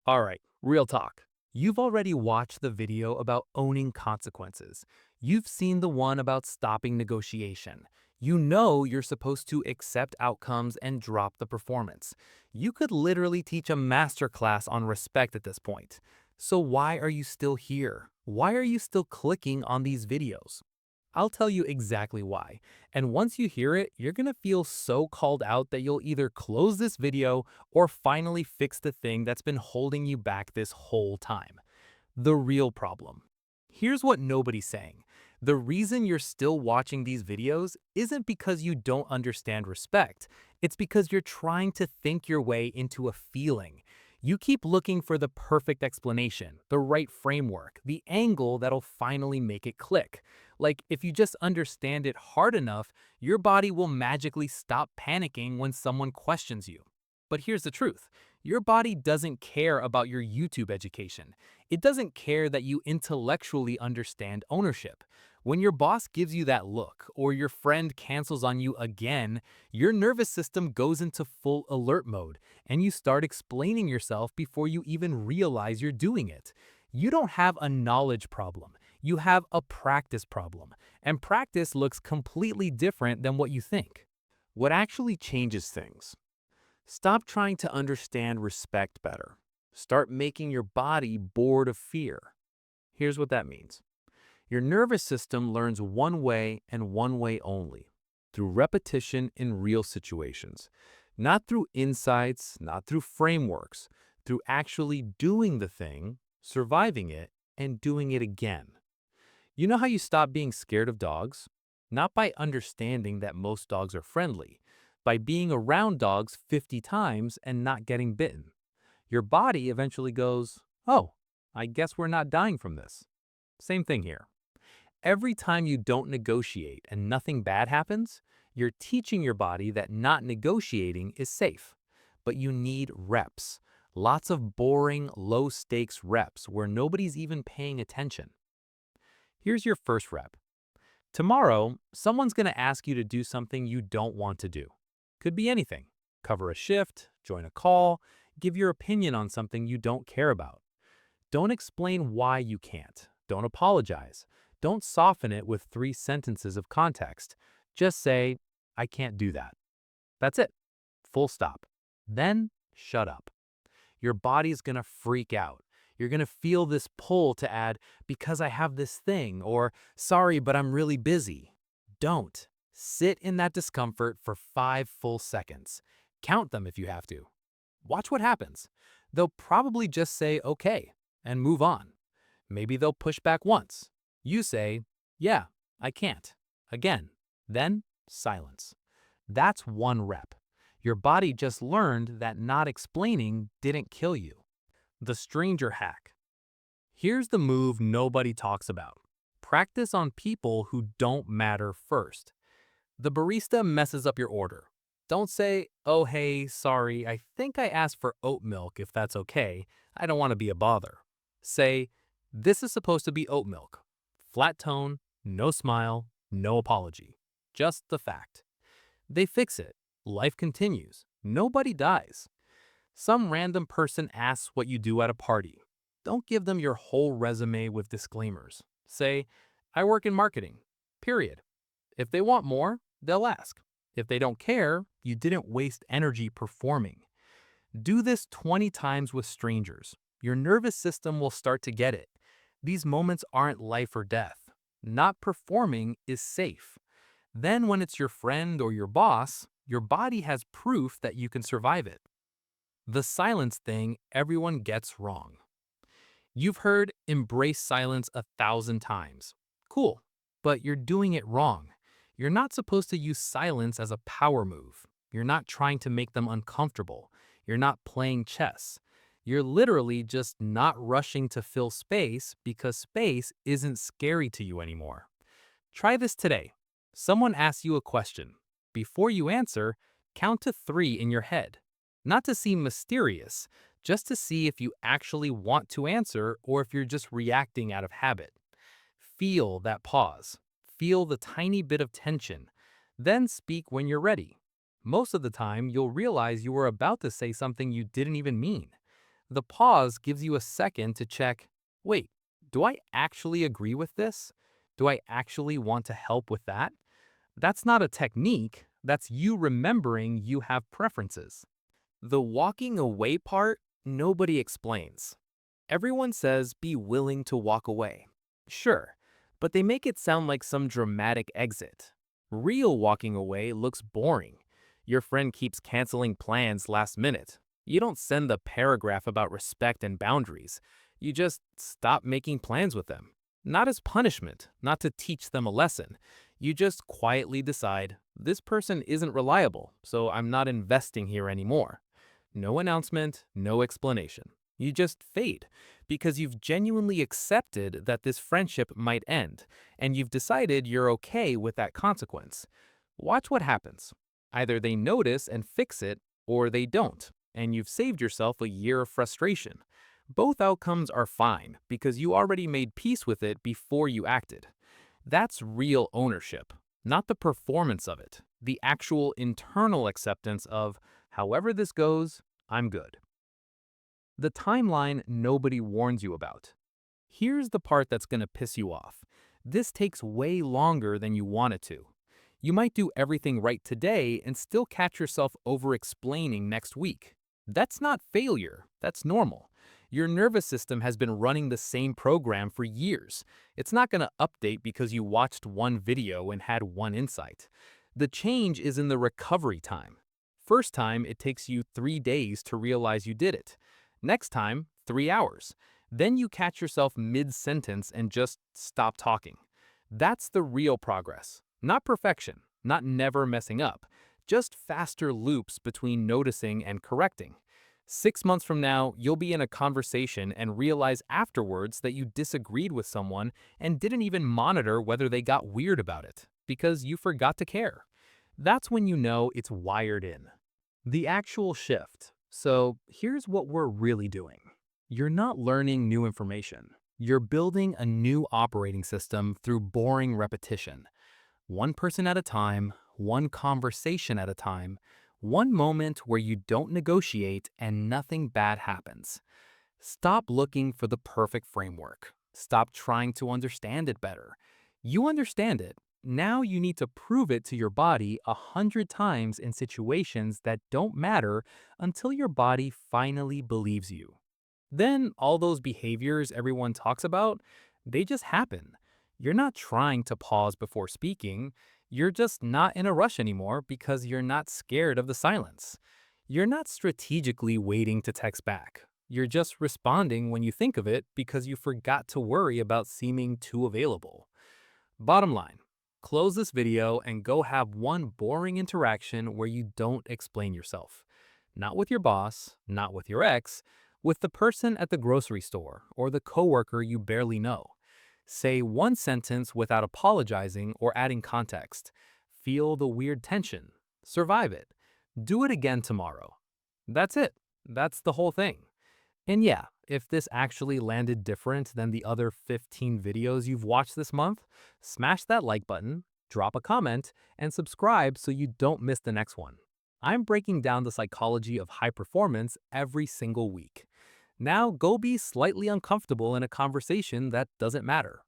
All right, real talk. You've already watched the video about owning consequences. You've seen the one about stopping negotiation. You know you're supposed to accept outcomes and drop the performance. You could literally teach a masterclass on respect at this point. So why are you still here? Why are you still clicking on these videos? I'll tell you exactly why. And once you hear it, you're gonna feel so called out that you'll either close this video or finally fix the thing that's been holding you back this whole time. The real problem. Here's what nobody's saying. The reason you're still watching these videos isn't because you don't understand respect. It's because you're trying to think your way into a feeling. You keep looking for the perfect explanation, the right framework, the angle that'll finally make it click. Like, if you just understand it hard enough, your body will magically stop panicking when someone questions you. But here's the truth. Your body doesn't care about your YouTube education. It doesn't care that you intellectually understand ownership. When your boss gives you that look, or your friend cancels on you again, your nervous system goes into full alert mode, and you start explaining yourself before you even realize you're doing it. You don't have a knowledge problem. You have a practice problem, and practice looks completely different than what you think. What actually changes things? Stop trying to understand respect better. Start making your body bored of fear. Here's what that means. Your nervous system learns one way and one way only, through repetition in real situations. Not through insights, not through frameworks, through actually doing the thing, surviving it, and doing it again. You know how you stop being scared of dogs? Not by understanding that most dogs are friendly, by being around dogs 50 times and not getting bitten. Your body eventually goes, "Oh, I guess we're not dying from this." Same thing here. Every time you don't negotiate and nothing bad happens, you're teaching your body that not negotiating is safe. But you need reps. Lots of boring, low-stakes reps where nobody's even paying attention. Here's your first rep. Tomorrow, someone's going to ask you to do something you don't want to do. Could be anything. Cover a shift, join a call, give your opinion on something you don't care about. Don't explain why you can't. Don't apologize. Don't soften it with 3 sentences of context. Just say, "I can't do that." That's it. Full stop. Then shut up. Your body's gonna freak out. You're gonna feel this pull to add, "because I have this thing," or "sorry, but I'm really busy." Don't. Sit in that discomfort for 5 full seconds. Count them if you have to. Watch what happens. They'll probably just say, "okay," and move on. Maybe they'll push back once. You say, "Yeah, I can't." Again. Then silence. That's one rep. Your body just learned that not explaining didn't kill you. The stranger hack. Here's the move nobody talks about. Practice on people who don't matter first. The barista messes up your order. Don't say, "Oh, hey, sorry, I think I asked for oat milk if that's okay. I don't want to be a bother." Say, "This is supposed to be oat milk." Flat tone, no smile, no apology. Just the fact. They fix it. Life continues. Nobody dies. Some random person asks what you do at a party. Don't give them your whole resume with disclaimers. Say, "I work in marketing." Period. If they want more, they'll ask. If they don't care, you didn't waste energy performing. Do this 20 times with strangers. Your nervous system will start to get it. These moments aren't life or death. Not performing is safe. Then when it's your friend or your boss, your body has proof that you can survive it. The silence thing everyone gets wrong. You've heard "embrace silence" 1,000 times. Cool, but you're doing it wrong. You're not supposed to use silence as a power move. You're not trying to make them uncomfortable. You're not playing chess. You're literally just not rushing to fill space because space isn't scary to you anymore. Try this today. Someone asks you a question. Before you answer, count to 3 in your head. Not to seem mysterious, just to see if you actually want to answer or if you're just reacting out of habit. Feel that pause. Feel the tiny bit of tension. Then speak when you're ready. Most of the time, you'll realize you were about to say something you didn't even mean. The pause gives you a second to check, wait, do I actually agree with this? Do I actually want to help with that? That's not a technique, that's you remembering you have preferences. The walking away part, nobody explains. Everyone says be willing to walk away. Sure, but they make it sound like some dramatic exit. Real walking away looks boring. Your friend keeps canceling plans last minute. You don't send the paragraph about respect and boundaries. You just stop making plans with them. Not as punishment, not to teach them a lesson. You just quietly decide, this person isn't reliable, so I'm not investing here anymore. No announcement, no explanation. You just fade because you've genuinely accepted that this friendship might end, and you've decided you're okay with that consequence. Watch what happens. Either they notice and fix it, or they don't, and you've saved yourself a year of frustration. Both outcomes are fine because you already made peace with it before you acted. That's real ownership, not the performance of it, the actual internal acceptance of, however this goes, I'm good. The timeline nobody warns you about. Here's the part that's going to piss you off. This takes way longer than you want it to. You might do everything right today and still catch yourself over-explaining next week. That's not failure, that's normal. Your nervous system has been running the same program for years. It's not going to update because you watched one video and had one insight. The change is in the recovery time. First time, it takes you 3 days to realize you did it. Next time, 3 hours. Then you catch yourself mid-sentence and just stop talking. That's the real progress. Not perfection, not never messing up, just faster loops between noticing and correcting. 6 months from now, you'll be in a conversation and realize afterwards that you disagreed with someone and didn't even monitor whether they got weird about it, because you forgot to care. That's when you know it's wired in. The actual shift. So here's what we're really doing. You're not learning new information. You're building a new operating system through boring repetition. One person at a time, one conversation at a time, one moment where you don't negotiate and nothing bad happens. Stop looking for the perfect framework. Stop trying to understand it better. You understand it. Now you need to prove it to your body 100 times in situations that don't matter until your body finally believes you. Then all those behaviors everyone talks about, they just happen. You're not trying to pause before speaking. You're just not in a rush anymore because you're not scared of the silence. You're not strategically waiting to text back. You're just responding when you think of it because you forgot to worry about seeming too available. Bottom line, close this video and go have one boring interaction where you don't explain yourself. Not with your boss, not with your ex, with the person at the grocery store or the coworker you barely know. Say one sentence without apologizing or adding context. Feel the weird tension. Survive it. Do it again tomorrow. That's it. That's the whole thing. And yeah, if this actually landed different than the other 15 videos you've watched this month, smash that like button, drop a comment, and subscribe so you don't miss the next one. I'm breaking down the psychology of high performance every single week. Now go be slightly uncomfortable in a conversation that doesn't matter.